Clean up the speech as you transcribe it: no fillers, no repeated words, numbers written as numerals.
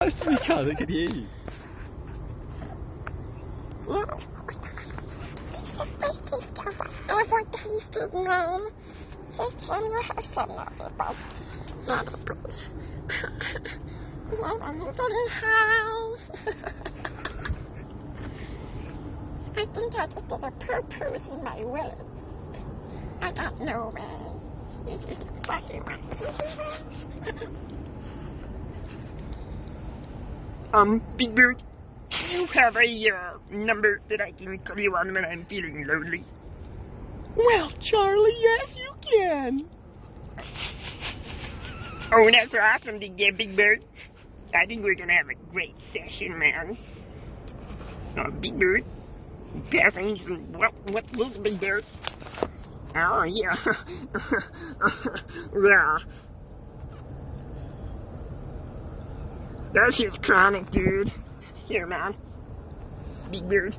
We can't, I can hear you. Yeah. This is my sister. Ever tasted name. It's on your house and everybody. Yeah, the British. Yeah, I'm getting high. I think I just did a purpose in my words. I got no man. It's just a fucking Big Bird, do you have a number that I can call you on when I'm feeling lonely? Well, Charlie, yes, you can. Oh, that's awesome, Big Bird. I think we're gonna have a great session, man. Big Bird, passing me some. What's this, Big Bird? Oh, yeah. Yeah. That's just chronic, dude. Here, man. Big Bird.